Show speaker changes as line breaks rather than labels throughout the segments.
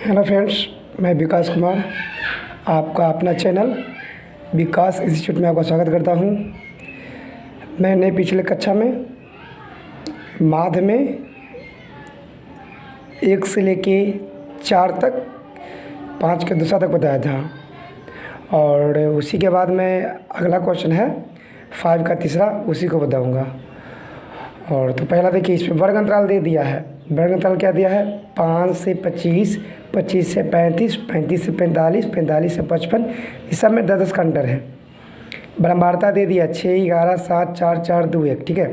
Hello friends, मैं विकास कुमार आपका अपना चैनल विकास इंस्टीट्यूट में आपका स्वागत करता हूं। मैंने पिछले कक्षा में माध्य में 1 से लेके 4 तक 5 के दूसरा तक बताया था और उसी के बाद में अगला क्वेश्चन है 5 का तीसरा, उसी को बताऊंगा। और तो पहला देखिए, इसमें वर्ग अंतराल दे दिया है। वर्ग अंतराल क्या दिया है? 5 से 25, 25 से 35, 35 से 45, 45 से 55। इस सब में 10-10 का अंतर है। ब्रह्मांडता दे दिया 6, 11, 7, 4, 4, 2, 1। ठीक है,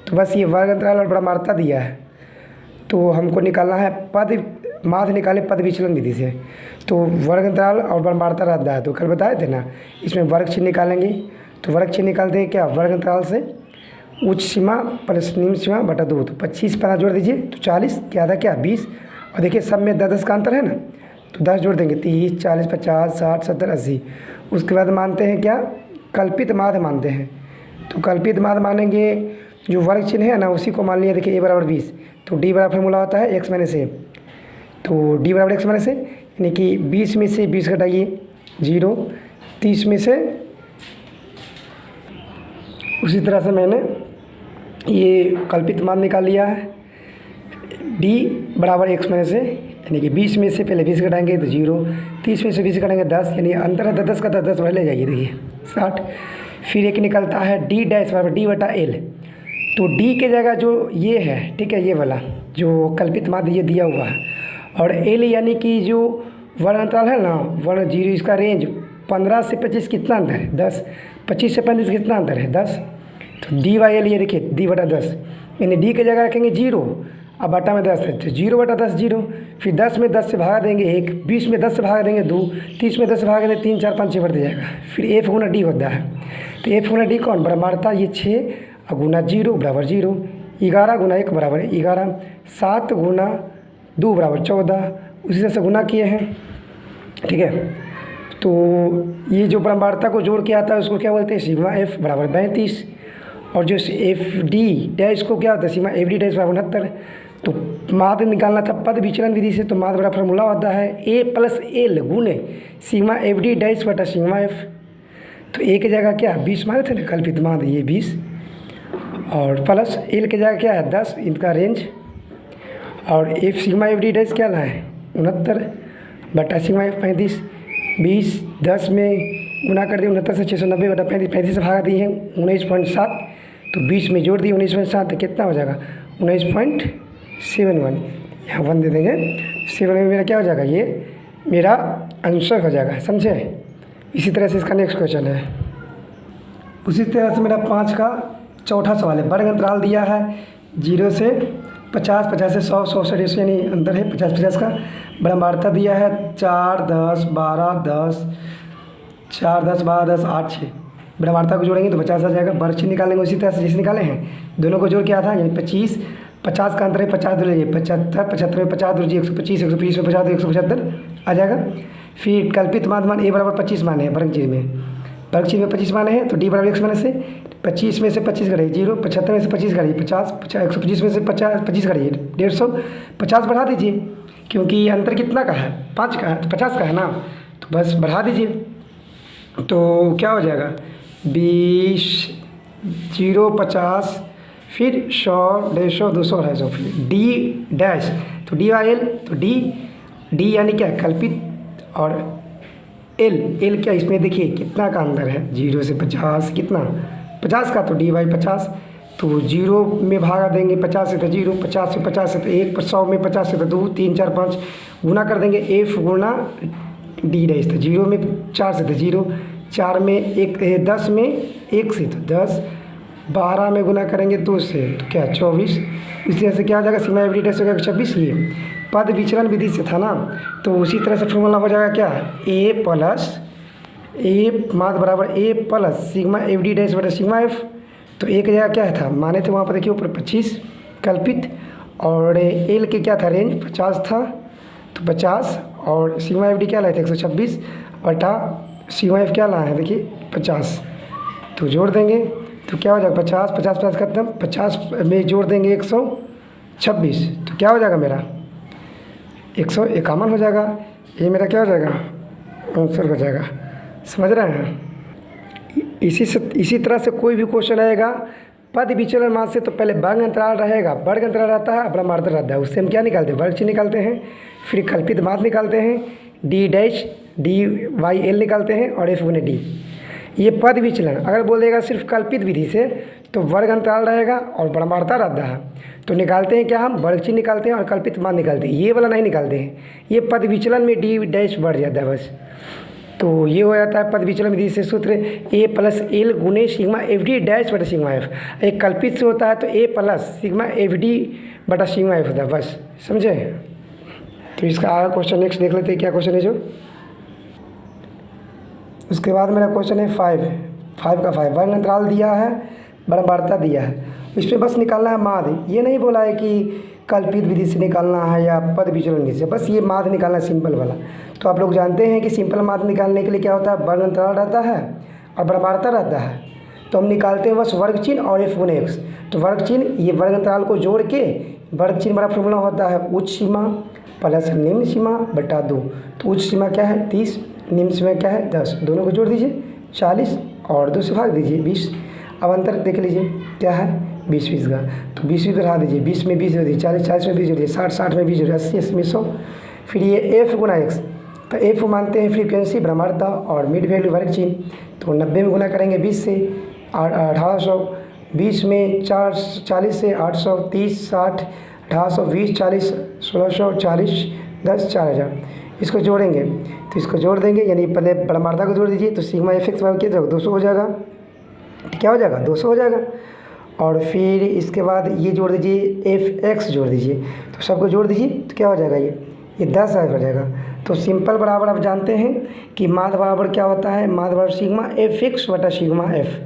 तो बस ये वर्ग अंतराल और ब्रह्मांडता दिया है। तो हमको निकालना है पद माध्य निकाले पद विचलन विधि से। तो वर्ग अंतराल और ब्रह्मांडता रद्द है, तो कल बताए थे ना, इसमें वर्ग चिन्ह निकालेंगे। तो वर्ग चिन्ह निकालते हैं क्या? वर्ग अंतराल से उच्च सीमा प्लस निम्न सीमा बटा 2। तो 25 पर जोड़ दीजिए तो 40, क्या था क्या 20। और देखिए सब में 10-10 का अंतर है ना, तो 10 जोड़ देंगे 30, 40, 50, 60, 70, 80। उसके बाद मानते हैं क्या? कल्पित माध्य मानते हैं। तो कल्पित माध्य मानेंगे, जो वर्ग चिन्ह है ना उसी को मान लिया। देखिए a बराबर 20, तो d बराबर फॉर्मूला होता है x माइनस a। तो d बराबर x माइनस a, यानी कि 20 में से 20 घटाइए 0, 30 में से। उसी तरह से मैंने ये कल्पित मान निकाल लिया है। d बराबर x माइनस a, यानी कि 20 में से पहले 20 घटाएंगे तो 0, 30 में से 20 घटाएंगे 10, यानी अंतर है 10 का 10 बढ़ ले जाइए। देखिए 60। फिर एक निकलता है d डैश बराबर d बटा l। तो d के जगह जो ये है, ठीक है, ये वाला जो कल्पित माध्य ये दिया हुआ है, और l यानी कि जो वर्ग अंतराल है ना, 1, 0, इसका रेंज 15 से 25 कितना अंतर है? 10। 25 से 35 कितना अंतर है? 10। तो डी बाई एल ये देखिए d बटा 10, यानी d की जगह रखेंगे 0, अब बटा में 10 है तो 0 बटा 10 0। फिर 10 में 10 से भागा देंगे 1, 20 में 10 से भागा देंगे 2, 30 में 10 से भागा देंगे 3, 4, 5, 6 बढ़ जाएगा। फिर f गुना d होता है। तो f गुना d कौन? ब्रह्मांडता ये 6 गुना 0 बराबर 0, 11 गुना 1 बराबर 11, 7 गुना 2 बराबर 14। उसी तरह से गुना किए हैं। ठीक है, तो ये जो ब्रह्मांडता को जोड़ के आता है उसको क्या बोलते हैं? सिग्मा f बराबर 32। और जो एफ डी डैश को क्या होता है? सिग्मा एफ डी डैश बराबर 69। तो माध्य निकालना था पद विचलन विधि से, तो माध्य बड़ा फॉर्मूला होता है ए प्लस एल गुने सिग्मा एफ डी डैश बटा सिग्मा एफ। तो ए की जगह क्या 20 माने थे ना कल्पित माध्य, ये 20, और प्लस एल की जगह क्या है 10, इनका रेंज। और F sigma F D dash क्या है 69 बटा सिग्मा एफ 35। 20 10 में गुना कर दिए 69 से 690 बटा 35, 35 से भागा दिए हैं 19.7। तो 20 में जोड़ दिए 19.7, तो कितना हो जाएगा? 19.71। यहाँ 1 दे देंगे, 7 में मेरा क्या हो जाएगा? ये मेरा आंसर हो जाएगा। समझे? इसी तरह से इसका नेक्स्ट क्वेश्चन है। उसी तरह से मेरा 5 का चौथा सवाल है। वर्ग अंतराल दिया है 0 से 50, 50 से 100, 100 से 150, यानी अंतर है 50-50 का। ब्रह्मांडता दिया है 4, 10, 12, 10, 4, 10, 12, 10, 8, 6। ब्रह्मांडता को जोड़ेंगे तो 50 आ जाएगा। वर्ग चिन्ह निकालेंगे उसी तरह से जैसे निकाले हैं, दोनों को जोड़ के आता है, यानी 25, 50 का अंतर है 50 दो लीजिए 75, 75 में 50 दो लीजिए 125, 120 में 50 175 आ जाएगा। फिर कल्पित माध्य मान ए बराबर 25 माने हैं वर्ग चिन्ह में, वर्ग चिन्ह में 25 माने हैं। तो डी बराबर x माने से 25 में से 25 घटाइए 0, 75 में से 25 घटाइए 50, 125 में से 25 घटाइए 150, 50 बढ़ा दीजिए, क्योंकि अंतर कितना का है? 5 का है, तो 50 का है ना, तो बस बढ़ा दीजिए। तो क्या हो जाएगा? 20, 0, 50, फिर 100, 150, 200, 250, फिर डी डैश, तो डी बाई एल, तो डी यानी क्या? कल्पित, और एल क्या? इसमें देखिए कितना का अंतर है 0 से 50, कितना 50 का, तो डी बाई 50। तो 0 में भागा देंगे 50 से तो 0, 50 से 50 से तो 1, 100 में 50 से तो 2, 3, 4, 5 गुना कर देंगे एफ गुना डी डैश। तो 0 में 4 से तो 0, 4 में 1, 10 में 1 से तो 10, 12 में गुना करेंगे 2 से तो क्या 24। इसी तरह से क्या हो जाएगा? सिग्मा एफ डी डैश हो जाएगा 26। ये पद विचलन विधि से था ना, तो उसी तरह से फॉर्मूला हो जाएगा क्या? ए प्लस ए माध्य बराबर A plus sigma F D dash बटा सिग्मा एफ। तो ए की जगह क्या था माने थे वहाँ पर? देखिए ऊपर 25 कल्पित, और एल के क्या था? रेंज 50 था, तो 50, और सिग्मा एफ डी क्या लाए थे 126 बटा सिग्मा एफ क्या लाए हैं? देखिए 50। तो जोड़ देंगे तो क्या हो जाएगा? 50, 50 50 खत्म, 50 में जोड़ देंगे 126, तो क्या हो जाएगा मेरा? 151 हो जाएगा। ये मेरा क्या हो जाएगा, आंसर हो जाएगा। समझ रहे हैं? इसी तरह से कोई भी क्वेश्चन आएगा पद विचलन माद से, तो पहले वर्ग अंतराल रहेगा, वर्ग अंतराल रहता है, ब्रह्मांतर रहता है, उससे हम क्या निकालते हैं, वर्ग चिन्ह निकालते हैं, फिर कल्पित माद निकालते हैं, D dash D Y L निकालते हैं और एफ गुने डी। ये पद विचलन अगर बोल देगा सिर्फ कल्पित विधि से तो वर्ग अंतराल रहेगा और ब्रह्मांतर रहता है, तो निकालते हैं क्या, हम वर्ग चिन्ह निकालते हैं और कल्पित मान निकालते हैं। ये वाला नहीं निकालते हैं, ये पद विचलन में डी डैश बढ़ जाता है बस। तो ये हो जाता है पद विचलन विधि से सूत्र ए प्लस एल गुने सिग्मा एफ डी डैश बटा सिग्मा एफ। एक कल्पित से होता है तो ए प्लस सिग्मा एफ डी बटा सिग्मा एफ होता है, बस समझे। तो इसका आगे क्वेश्चन नेक्स्ट देख लेते हैं क्या क्वेश्चन है जो। उसके बाद मेरा क्वेश्चन है 5 का 5 वर्ग अंतराल दिया है, ब्रह्मांतर दिया है, इसमें बस निकालना है माद। ये नहीं बोला है कि कल्पित विधि से निकालना है या पद विचलन विधि से, बस ये माद निकालना है सिंपल वाला। तो आप लोग जानते हैं कि सिंपल माद निकालने के लिए क्या होता है, वर्ग अंतराल रहता है और ब्रह्मांतर रहता है। तो हम निकालते हैं बस वर्ग चिन्ह और एफ गुने एक्स। तो वर्ग चिन्ह ये वर्ग अंतराल को जोड़ के वर्ग चिन्ह बड़ा फॉर्मूला होता है उच्च सीमा प्लस निम्न सीमा बटा 2। तो उच्च सीमा क्या है 30, निम्न सीमा क्या है 10, दोनों को जोड़ दीजिए 40 और 2 से भाग दीजिए 20। अब अंतर देख लीजिए क्या है 20 का, तो 20 बढ़ा दीजिए, 20 में 20 जोड़ दीजिए, 40 में 20 जोड़ दीजिए, 60 में 20 जोड़ दीजिए, 80 में 100। फिर ये एफ गुना एक्स, तो एफ मानते हैं फ्रीक्वेंसी ब्रह्मांतर और मिड वैल्यू वर्ग चिन्ह। तो 90 में गुना करेंगे 20 से 1800, 20 में 40 से 800, 30 60 1800, 20 40 1640 10 4000। इसको जोड़ेंगे तो इसको जोड़ देंगे, यानी पहले ब्रह्मांतर को जोड़ दीजिए, तो सिग्मा एफ एक्स बराबर क्या 200 हो जाएगा। क्या हो जाएगा 200 हो जाएगा। और फिर इसके बाद ये जोड़ दीजिए एफ एक्स जोड़ दीजिए, तो सबको जोड़ दीजिए तो क्या हो जाएगा ये 10,000 हो जाएगा। तो सिंपल बराबर आप जानते हैं कि माद बराबर क्या होता है, माद बराबर सिग्मा एफ एक्स बटा सिग्मा एफ।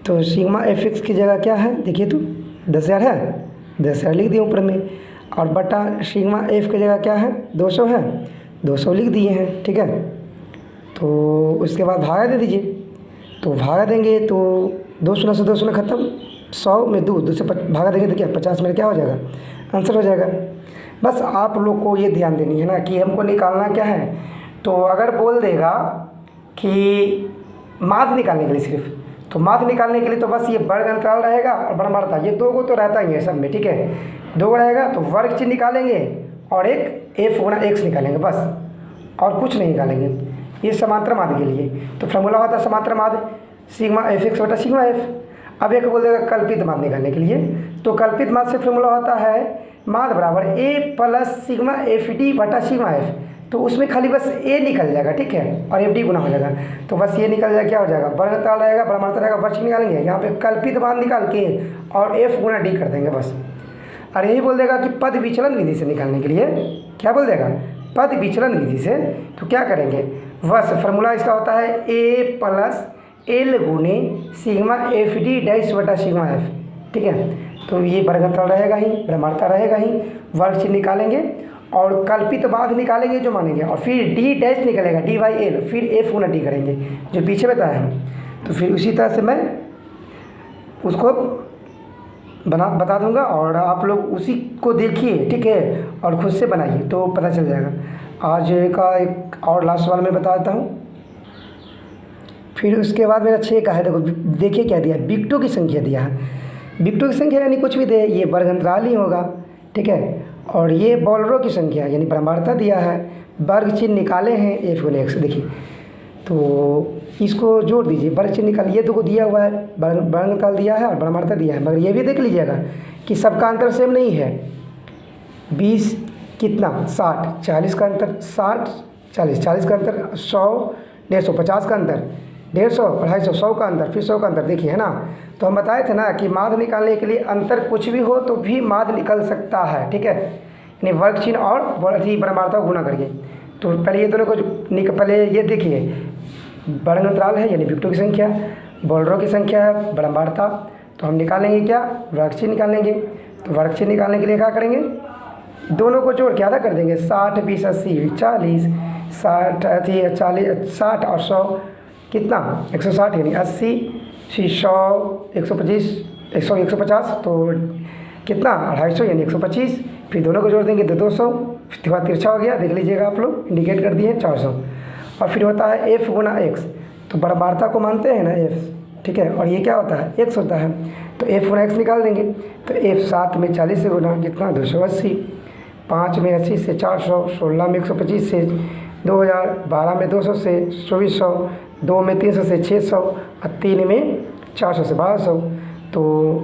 तो सिग्मा एफ एक्स की जगह क्या है देखिए, तो 10,000 है, 10,000 लिख दिए ऊपर में, और बटा सिग्मा एफ की जगह क्या है 200 है, 200 लिख दिए हैं, ठीक है। तो उसके बाद भागा दे दीजिए, तो भागा देंगे तो 2 शून्य से 2 शून्य खत्म, 100 में 2 से भागा देंगे तो क्या 50 में क्या हो जाएगा, आंसर हो जाएगा। बस आप लोग को ये ध्यान देनी है ना कि हमको निकालना क्या है। तो अगर बोल देगा कि माद निकालने के लिए सिर्फ, तो माद निकालने के लिए तो बस ये वर्ग अंतराल रहेगा और ब्रह्मांतर, ये 2 को तो रहता ही है सब में, ठीक है। 2 रहेगा तो वर्ग चिन्ह निकालेंगे और एक एफ गुना एक्स निकालेंगे बस, और कुछ नहीं निकालेंगे। ये समांतर माद के लिए तो फॉर्मूला होता है समांतर माद सिग्मा एफ एक्स बटा सिग्मा एफ। अब एक बोल देगा कल्पित माद निकालने के लिए, तो कल्पित माद से फॉर्मूला होता है माद बराबर A plus sigma F D बटा सिग्मा एफ। तो उसमें खाली बस ए निकल जाएगा, ठीक है, और एफ डी गुना हो जाएगा, तो बस ये निकल जाएगा, क्या हो जाएगा वर्ग अंतराल रहेगा, ब्रह्मांतर रहेगा, वर्ग चिन्ह निकालेंगे, यहाँ पे कल्पित माद निकाल के और एफ गुना डी कर देंगे बस। और यही बोल देगा कि पद विचलन विधि से निकालने के लिए, क्या बोल देगा पद विचलन विधि से, तो क्या करेंगे बस फॉर्मूला इसका होता है ए प्लस एल गुने सिग्मा एफ डी डैश बटा सिग्मा एफ, ठीक है। तो ये वर्ग अंतराल रहेगा ही, ब्रह्मांतर रहेगा ही, वर्ग चिन्ह निकालेंगे और कल्पित माद निकालेंगे जो मानेंगे, और फिर डी डैश निकलेगा डी बाई एल, फिर एफ गुना डी करेंगे जो पीछे बताया हम। तो फिर उसी तरह से मैं उसको बता दूंगा और आप लोग उसी को देखिए, ठीक है, और खुद से बनाइए तो पता चल जाएगा। आज का एक और लास्ट सवाल मैं बता देता हूँ, फिर उसके बाद मेरा 6 का है। देखो देखिए क्या दिया, बिट्टों की संख्या दिया है, बिट्टों की संख्या यानी कुछ भी दे, ये वर्ग अंतराल ही होगा, ठीक है। और ये बॉलरों की संख्या यानी ब्रह्मांतर दिया है, वर्ग चिन्ह निकाले हैं एफ गुने एक्स, देखिए तो इसको जोड़ दीजिए, वर्ग चिन्ह निकालिए, ये तो को दिया हुआ है, वर्ग अंतराल दिया है और ब्रह्मांतर दिया है, मगर ये भी देख लीजिएगा कि सबका अंतर सेम नहीं है। 20 कितना 60, 40 का अंतर 60 40, 40 का अंतर 100 150, 50 का अंतर 150 250, 100 का अंतर, फिर 100 का अंतर, देखिए है ना। तो हम बताए थे ना कि माद निकालने के लिए अंतर कुछ भी हो तो भी माद निकल सकता है, ठीक है, यानी वर्ग चिन्ह और ब्रह्मांतर गुना करिए। तो पहले ये दोनों को पहले ये देखिए, वर्ग अंतराल है यानी बिट्टों की संख्या, बॉलरों की संख्या है ब्रह्मांतर, तो हम निकालेंगे क्या वर्ग चिन्ह निकालेंगे। तो वर्ग चिन्ह निकालने के लिए क्या करेंगे, दोनों को जोड़ के आधा कर देंगे, 60 20 80 40 60 और 100 कितना 160, यानी 80 100 125 150, तो कितना 250 यानी 125, फिर दोनों को जोड़ देंगे तो 200, थोड़ा तिरछा हो गया, देख लीजिएगा आप लोग, इंडिकेट कर दिए 400। और फिर होता है एफ गुना एक्स, तो बराबरता को मानते हैं ना एफ, ठीक है, और ये क्या होता है एक्स होता है, तो एफ गुना एक्स निकाल देंगे। तो एफ 7 में 40 से गुना कितना 280, 5 में 80 से 400, 16 में 125 से 2000, 12 में 200 से 2400, 2 में 300 से 600 और 3 में 400 से 1200। तो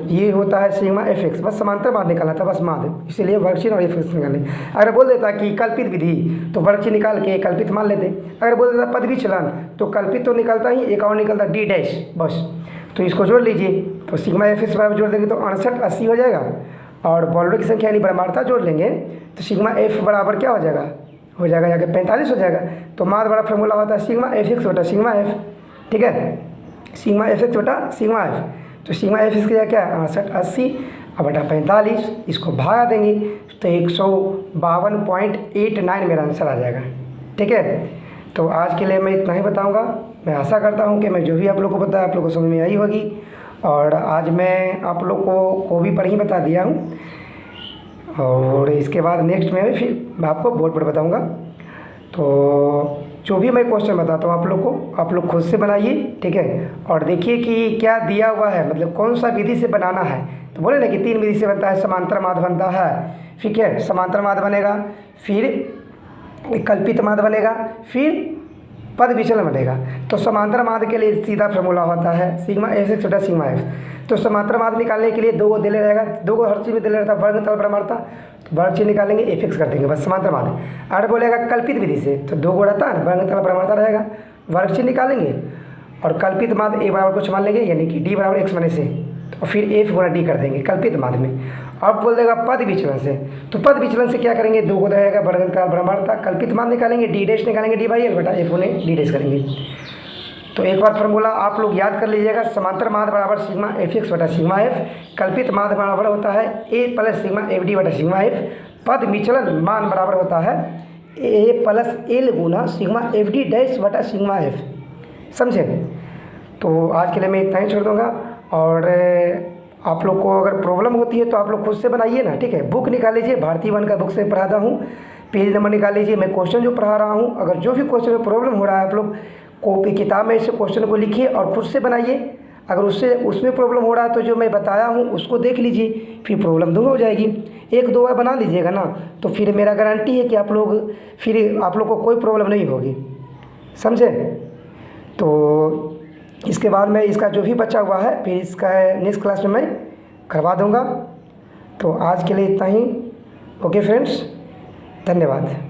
ये होता है सिग्मा एफ एक्स। बस समांतर माध्य निकालना था, बस माध्य, इसीलिए वर्गचिन्ह और एफ एक्स निकालें। अगर बोल देता कि कल्पित विधि तो वर्गचिन्ह निकाल के कल्पित मान लेते। अगर बोल देता पद विचलन तो कल्पित तो निकलता ही, एक और निकलता डी डैश बस। तो इसको जोड़ लीजिए, तो सिग्मा एफ एक्स बराबर जोड़ देंगे तो 68 80 हो जाएगा, और बॉल्डो की संख्या यानी बराबरता जोड़ लेंगे तो सिग्मा एफ बराबर क्या हो जाएगा यहाँ 45 हो जाएगा। तो माध्य बड़ा फार्मूला होता है सिग्मा एफ एक्स बटा सिग्मा एफ, ठीक है, सिग्मा एफ एक्स बटा सिग्मा एफ। तो सिग्मा एफ एक्स की क्या है 68 80 और बटा 45, इसको भागा देंगे तो 152.89 मेरा आंसर आ जाएगा, ठीक है। तो आज के लिए मैं इतना ही बताऊंगा। मैं आशा करता हूं कि मैं जो भी आप लोग को बताया आप लोग को समझ में आई होगी, और आज मैं आप लोग को भी पर ही बता दिया हूं, और इसके बाद नेक्स्ट में फिर मैं आपको बोर्ड पर बताऊँगा। तो जो भी मैं क्वेश्चन बताता हूँ आप लोग को, आप लोग खुद से बनाइए, ठीक है, और देखिए कि क्या दिया हुआ है, मतलब कौन सा विधि से बनाना है। तो बोले ना कि 3 विधि से बनता है, समांतर माध्य बनता है, ठीक है, समांतर माध्य बनेगा, फिर कल्पित माध्य बनेगा, फिर पद विचलन बनेगा। तो समांतर माध्य के लिए सीधा फार्मूला होता है सिग्मा एफ एक्स बटा सिग्मा एफ। तो समांतर माध्य निकालने के लिए 2 को दिले रहेगा, 2 को हर चीज़ में दिले रहता है, वर्ग तल बराबरता, तो वर्ग चीज निकालेंगे एफ एक्स कर देंगे बस समांतर माध्य। अगर बोलेगा कल्पित विधि से तो 2 को रहता है, वर्ग तल बराबरता रहेगा, वर्ग चीज निकालेंगे, और कल्पित माध्य ए बराबर कुछ मान लेंगे, यानी कि डी बराबर एक्स माने से, तो फिर एफ गुना डी कर देंगे कल्पित माध्य में। अब बोल देगा पद विचलन से, तो पद विचलन से क्या करेंगे 2 को रहेगा, वर्ग तल बराबरता, कल्पित माध्य निकालेंगे, डी डैश निकालेंगे डी बाई एल बटा एफ गुने डी डैश करेंगे। तो एक बार फार्मूला आप लोग याद कर लीजिएगा, समांतर माध्य बराबर सिग्मा एफ एक्स बटा सिग्मा एफ, कल्पित माध्य बराबर होता है ए प्लस सिग्मा एफ डी बटा सिग्मा एफ, पद विचलन मान बराबर होता है ए प्लस एल गुना सिग्मा एफ डी डैश बटा सिग्मा एफ, समझे। तो आज के लिए मैं इतना ही छोड़ दूँगा, और आप लोग को अगर प्रॉब्लम होती है तो आप लोग खुद से बनाइए ना, ठीक है। बुक निकाल लीजिए, भारतीय वन का बुक से पढ़ाता हूँ, पेज नंबर निकाल लीजिए, मैं क्वेश्चन जो पढ़ा रहा हूँ, अगर जो भी क्वेश्चन में प्रॉब्लम हो रहा है आप लोग कॉपी किताब में इस क्वेश्चन को लिखिए और खुद से बनाइए। अगर उसमें प्रॉब्लम हो रहा है तो जो मैं बताया हूँ उसको देख लीजिए, फिर प्रॉब्लम दूर हो जाएगी। 1-2 बार बना लीजिएगा ना, तो फिर मेरा गारंटी है कि आप लोग को कोई प्रॉब्लम नहीं होगी, समझे। तो इसके बाद में इसका जो भी बचा हुआ है फिर इसका नेक्स्ट क्लास में मैं करवा दूँगा। तो आज के लिए इतना ही, ओके फ्रेंड्स, धन्यवाद।